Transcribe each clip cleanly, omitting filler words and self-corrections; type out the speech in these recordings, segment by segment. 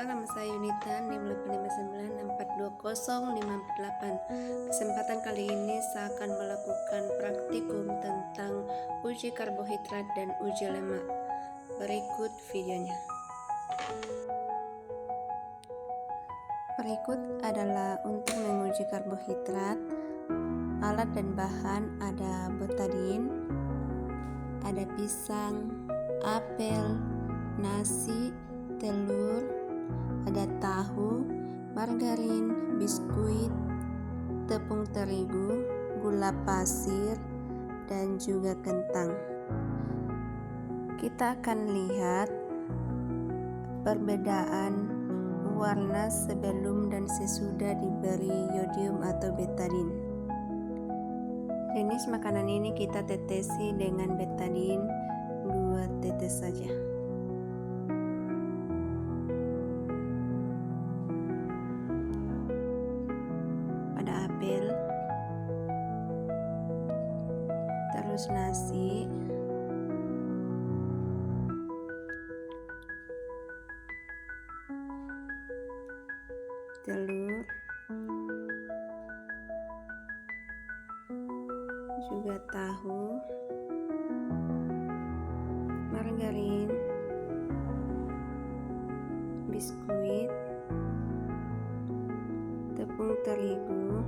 Perkenalkan, nama saya Yunita, NIM 859642058. Kesempatan kali ini saya akan melakukan praktikum tentang uji karbohidrat dan uji lemak. Berikut videonya. Berikut adalah untuk menguji karbohidrat. Alat dan bahan ada betadin, ada pisang, apel, nasi, telur, ada tahu, margarin, biskuit, tepung terigu, gula pasir, dan juga kentang. Kita akan lihat perbedaan warna sebelum dan sesudah diberi yodium atau betadin. Jenis makanan ini kita tetesi dengan betadin 2 tetes saja. Pada apel, terus nasi, telur, juga tahu, margarin, biskuit, tepung terigu,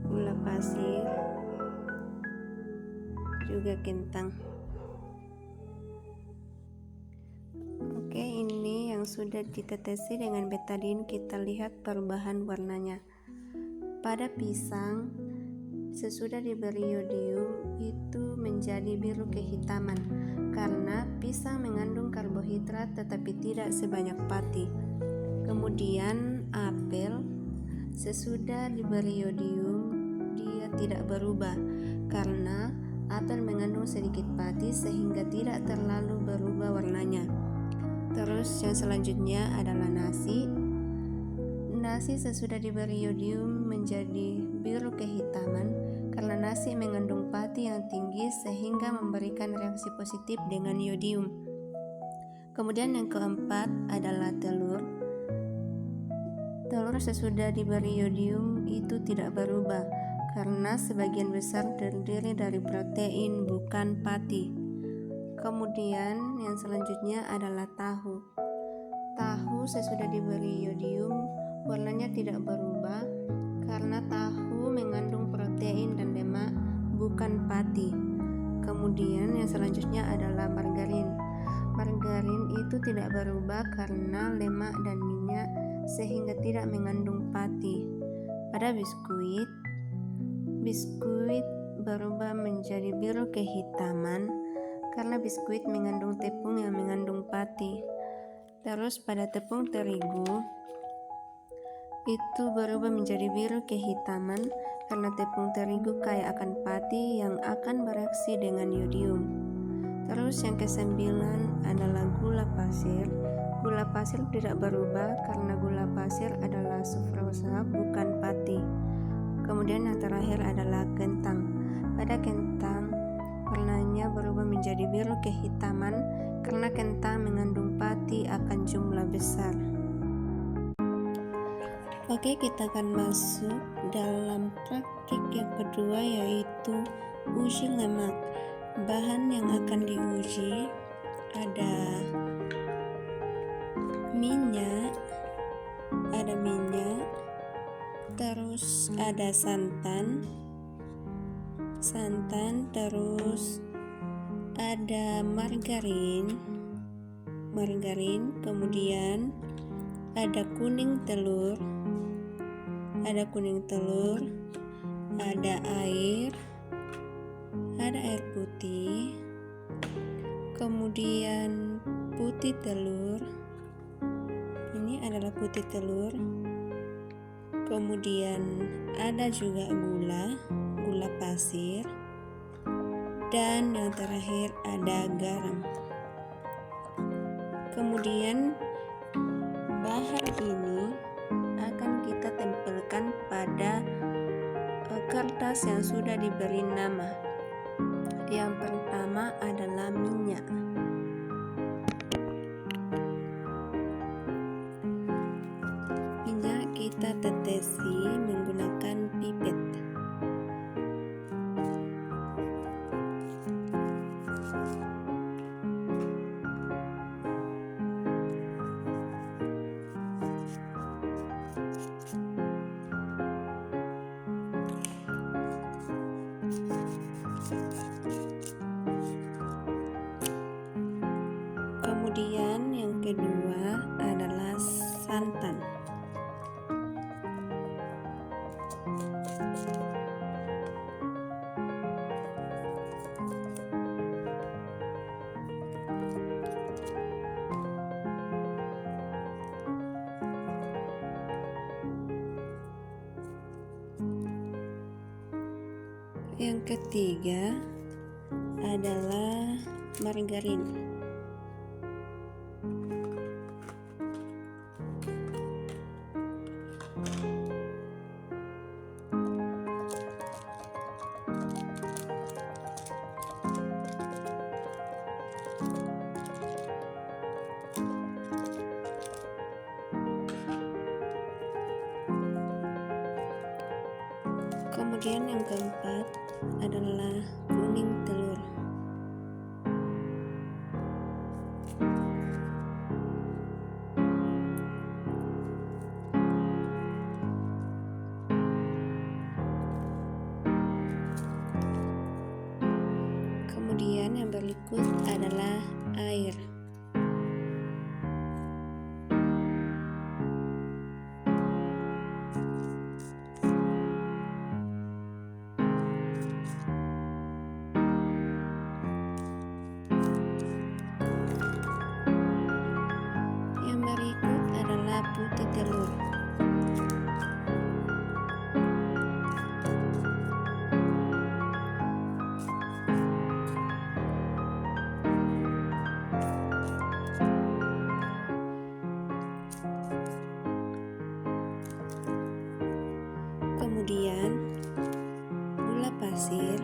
gula pasir, juga kentang. Oke, ini yang sudah ditetesi dengan betadin. Kita lihat perubahan warnanya. Pada pisang, sesudah diberi yodium itu menjadi biru kehitaman karena pisang mengandung karbohidrat tetapi tidak sebanyak pati. Kemudian apel, sesudah diberi yodium dia tidak berubah karena apel mengandung sedikit pati sehingga tidak terlalu berubah warnanya. Terus yang selanjutnya adalah nasi. Nasi sesudah diberi yodium menjadi biru kehitaman karena nasi mengandung pati yang tinggi sehingga memberikan reaksi positif dengan yodium. Kemudian yang keempat adalah telur. Telur sesudah diberi yodium itu tidak berubah karena sebagian besar terdiri dari protein bukan pati. Kemudian yang selanjutnya adalah tahu. Tahu sesudah diberi yodium warnanya tidak berubah karena tahu mengandung protein dan lemak bukan pati. Kemudian yang selanjutnya adalah margarin. Margarin itu tidak berubah karena lemak dan minyak sehingga tidak mengandung pati. Pada biskuit berubah menjadi biru kehitaman karena biskuit mengandung tepung yang mengandung pati. Terus pada tepung terigu itu berubah menjadi biru kehitaman karena tepung terigu kaya akan pati yang akan bereaksi dengan yodium. Terus yang kesembilan adalah gula pasir. Gula pasir tidak berubah karena gula pasir adalah sufrosa bukan pati. Kemudian yang terakhir adalah kentang. Pada kentang warnanya berubah menjadi biru kehitaman karena kentang mengandung pati akan jumlah besar. Oke, kita akan masuk dalam praktik yang kedua, yaitu uji lemak. Bahan yang akan diuji ada minyak, terus ada santan, terus ada margarin, kemudian ada kuning telur, ada air putih, kemudian putih telur. Ini adalah putih telur. Kemudian ada juga gula pasir, dan yang terakhir ada garam. Kemudian bahan ini akan kita tempelkan pada kertas bekas yang sudah diberi nama. Yang pertama adalah minyak. Minyak kita tetesi menggunakan pipet. Kemudian yang kedua adalah santan. Yang ketiga adalah margarin. Kemudian yang keempat adalah kuning telur. Kemudian yang berikut adalah air. Yang berikut adalah putih telur. Kemudian gula pasir,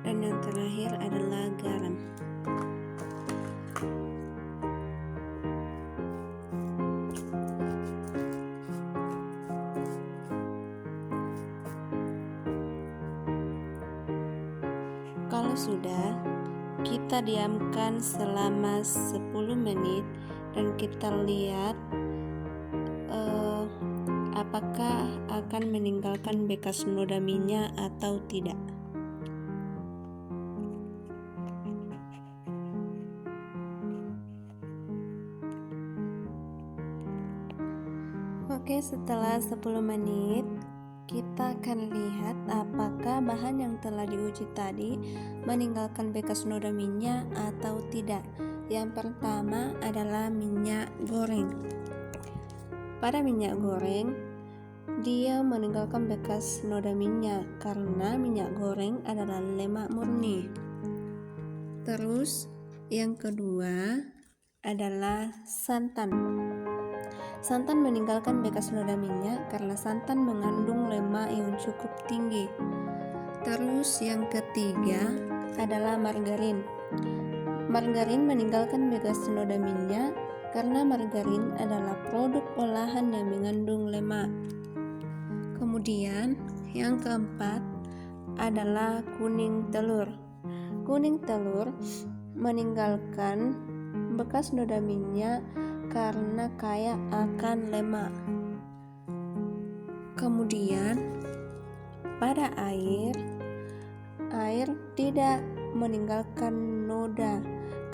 dan yang terakhir adalah garam. Kalau sudah, kita diamkan selama 10 menit dan kita lihat apakah akan meninggalkan bekas noda minyak atau tidak. Oke, setelah 10 menit kita akan lihat apakah bahan yang telah diuji tadi meninggalkan bekas noda minyak atau tidak. Yang pertama adalah minyak goreng. Pada minyak goreng, dia meninggalkan bekas noda minyak karena minyak goreng adalah lemak murni. Terus yang kedua adalah santan. Santan meninggalkan bekas noda minyak karena santan mengandung lemak yang cukup tinggi. Terus yang ketiga adalah margarin. Margarin meninggalkan bekas noda minyak karena margarin adalah produk olahan yang mengandung lemak. Kemudian yang keempat adalah kuning telur. Kuning telur meninggalkan bekas noda minyak karena kaya akan lemak. Kemudian pada air tidak meninggalkan noda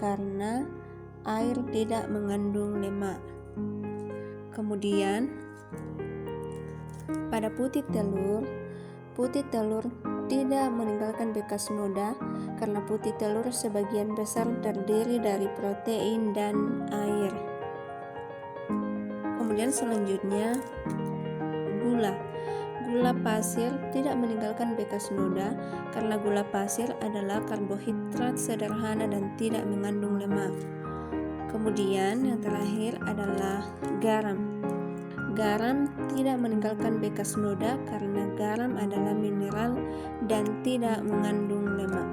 karena air tidak mengandung lemak. Kemudian pada putih telur tidak meninggalkan bekas noda karena putih telur sebagian besar terdiri dari protein dan air. Kemudian selanjutnya gula. Gula pasir tidak meninggalkan bekas noda karena gula pasir adalah karbohidrat sederhana dan tidak mengandung lemak. Kemudian yang terakhir adalah garam. Garam tidak meninggalkan bekas noda karena garam adalah mineral dan tidak mengandung lemak.